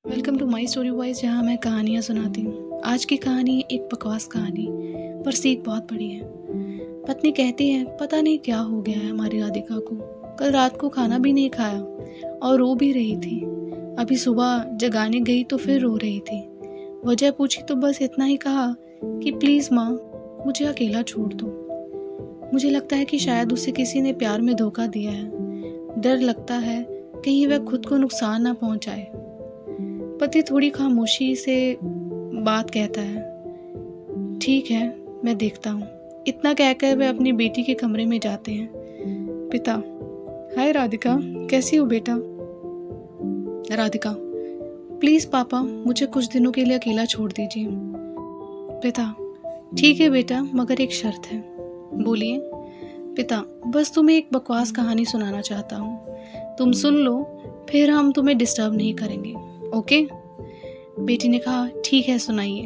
Welcome to my story voice, जहाँ मैं कहानियाँ सुनाती हूँ। आज की कहानी एक बकवास कहानी पर सीख बहुत बड़ी है। पत्नी कहती है, पता नहीं क्या हो गया है हमारी राधिका को। कल रात को खाना भी नहीं खाया और रो भी रही थी। अभी सुबह जगाने गई तो फिर रो रही थी। वजह पूछी तो बस इतना ही कहा कि प्लीज़ माँ, मुझे अकेला छोड़ दो। मुझे लगता है कि शायद उसे किसी ने प्यार में धोखा दिया है। डर लगता है कहीं वह खुद को नुकसान ना पहुँचाए। पति थोड़ी खामोशी से बात कहता है, ठीक है, मैं देखता हूँ। इतना कहकर वे अपनी बेटी के कमरे में जाते हैं। पिता, हाय राधिका, कैसी हो बेटा? राधिका, प्लीज पापा, मुझे कुछ दिनों के लिए अकेला छोड़ दीजिए। पिता, ठीक है बेटा, मगर एक शर्त है। बोलिए। पिता, बस तुम्हें एक बकवास कहानी सुनाना चाहता हूँ, तुम सुन लो, फिर हम तुम्हें डिस्टर्ब नहीं करेंगे, ओके? बेटी ने कहा, ठीक है, सुनाइए।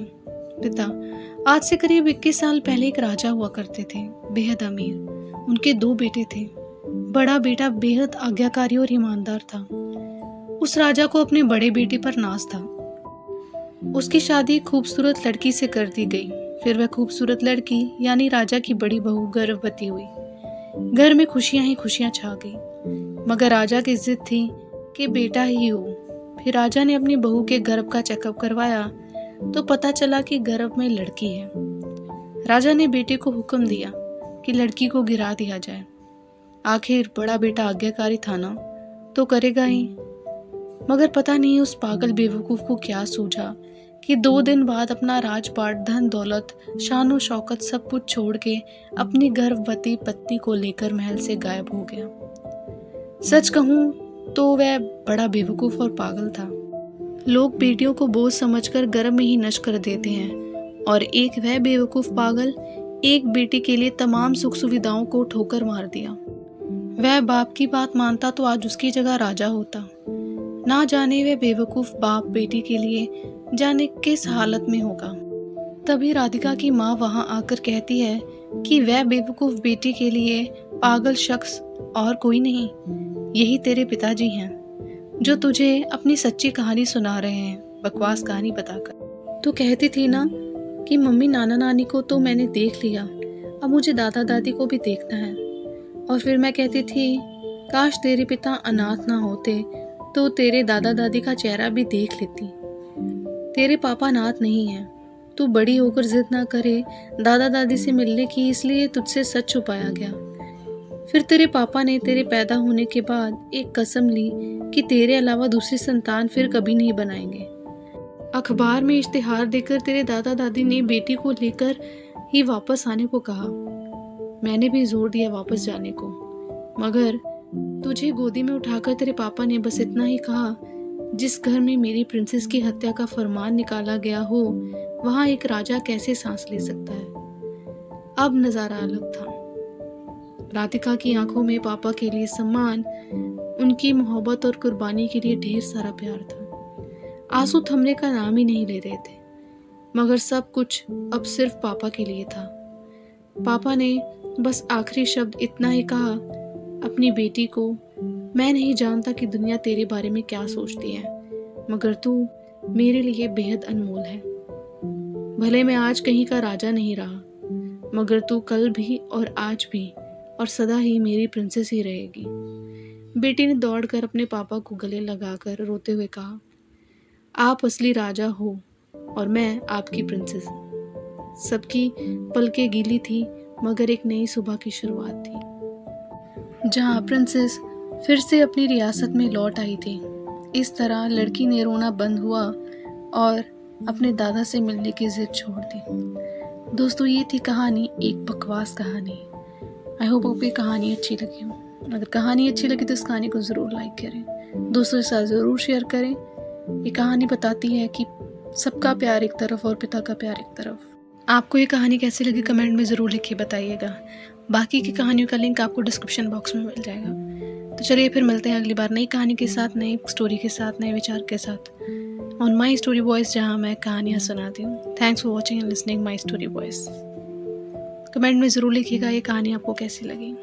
पिता, आज से करीब 21 साल पहले एक राजा हुआ करते थे, बेहद अमीर। उनके 2 बेटे थे। बड़ा बेटा बेहद आज्ञाकारी और ईमानदार था। उस राजा को अपने बड़े बेटे पर नाज था। उसकी शादी खूबसूरत लड़की से कर दी गई। फिर वह खूबसूरत लड़की यानी राजा की बड़ी बहू गर्भवती हुई। घर में खुशियां ही खुशियां छा गई, मगर राजा की जिद थी कि बेटा ही हो। फिर राजा ने अपनी बहू के गर्भ का चेकअप करवाया तो पता चला कि गर्भ में लड़की है। राजा ने बेटे को हुक्म दिया कि लड़की को गिरा दिया जाए। आखिर बड़ा बेटा आज्ञाकारी था ना, तो करेगा ही। मगर पता नहीं उस पागल बेवकूफ को क्या सूझा कि 2 दिन बाद अपना राजपाट, धन दौलत, शान शौकत सब कुछ छोड़ के अपनी गर्भवती पत्नी को लेकर महल से गायब हो गया। सच कहूं तो वह बड़ा बेवकूफ और पागल था। लोग बेटियों को बोझ समझकर गर्भ में ही नष्ट कर देते हैं, और एक वह बेवकूफ पागल एक बेटी के लिए तमाम सुख सुविधाओं को ठोकर मार दिया। वह बाप की बात मानता तो आज उसकी जगह राजा होता। ना जाने वह बेवकूफ बाप बेटी के लिए जाने किस हालत में होगा। तभी राधिका की माँ वहां आकर कहती है कि वह बेवकूफ बेटी के लिए पागल शख्स और कोई नहीं, यही तेरे पिताजी हैं, जो तुझे अपनी सच्ची कहानी सुना रहे हैं, बकवास कहानी बताकर। तो कहती थी ना कि मम्मी, नाना नानी को तो मैंने देख लिया, अब मुझे दादा दादी को भी देखना है। और फिर मैं कहती थी, काश तेरे पिता अनाथ ना होते तो तेरे दादा दादी का चेहरा भी देख लेती। तेरे पापा अनाथ नहीं है। तू बड़ी होकर जिद ना करे दादा दादी से मिलने की, इसलिए तुझसे सच छुपाया गया। फिर तेरे पापा ने तेरे पैदा होने के बाद एक कसम ली कि तेरे अलावा दूसरी संतान फिर कभी नहीं बनाएंगे। अखबार में इश्तिहार देकर तेरे दादा दादी ने बेटी को लेकर ही वापस आने को कहा। मैंने भी जोर दिया वापस जाने को, मगर तुझे गोदी में उठाकर तेरे पापा ने बस इतना ही कहा, जिस घर में मेरी प्रिंसेस की हत्या का फरमान निकाला गया हो, वहां एक राजा कैसे सांस ले सकता है। अब नजारा अलग था। राधिका की आंखों में पापा के लिए सम्मान, उनकी मोहब्बत और कुर्बानी के लिए ढेर सारा प्यार था। आंसू थमने का नाम ही नहीं ले रहे थे, मगर सब कुछ अब सिर्फ पापा के लिए था। पापा ने बस आखिरी शब्द इतना ही कहा अपनी बेटी को, मैं नहीं जानता कि दुनिया तेरे बारे में क्या सोचती है, मगर तू मेरे लिए बेहद अनमोल है। भले मैं आज कहीं का राजा नहीं रहा, मगर तू कल भी और आज भी और सदा ही मेरी प्रिंसेस ही रहेगी। बेटी ने दौड़कर अपने पापा को गले लगाकर रोते हुए कहा, आप असली राजा हो और मैं आपकी प्रिंसेस। सबकी पलकें गीली थी, मगर एक नई सुबह की शुरुआत थी, जहां प्रिंसेस फिर से अपनी रियासत में लौट आई थी। इस तरह लड़की ने रोना बंद हुआ और अपने दादा से मिलने की जिद छोड़ दी। दोस्तों, ये थी कहानी, एक बकवास कहानी। आई होप आपको ये कहानी अच्छी लगी हो। अगर कहानी अच्छी लगी तो इस कहानी को ज़रूर लाइक करें, दोस्तों के साथ ज़रूर शेयर करें। ये कहानी बताती है कि सबका प्यार एक तरफ और पिता का प्यार एक तरफ। आपको ये कहानी कैसी लगी कमेंट में ज़रूर लिख के बताइएगा। बाकी की कहानियों का लिंक आपको डिस्क्रिप्शन बॉक्स में मिल जाएगा। तो चलिए फिर मिलते हैं अगली बार नई कहानी के साथ, नई स्टोरी के साथ, नए विचार के साथ ऑन माई स्टोरी वॉइस, जहाँ मैं कहानियाँ सुनाती हूँ। Thanks for watching and listening my story voice. Comment में ज़रूर लिखिएगा ये कहानी आपको कैसी लगी।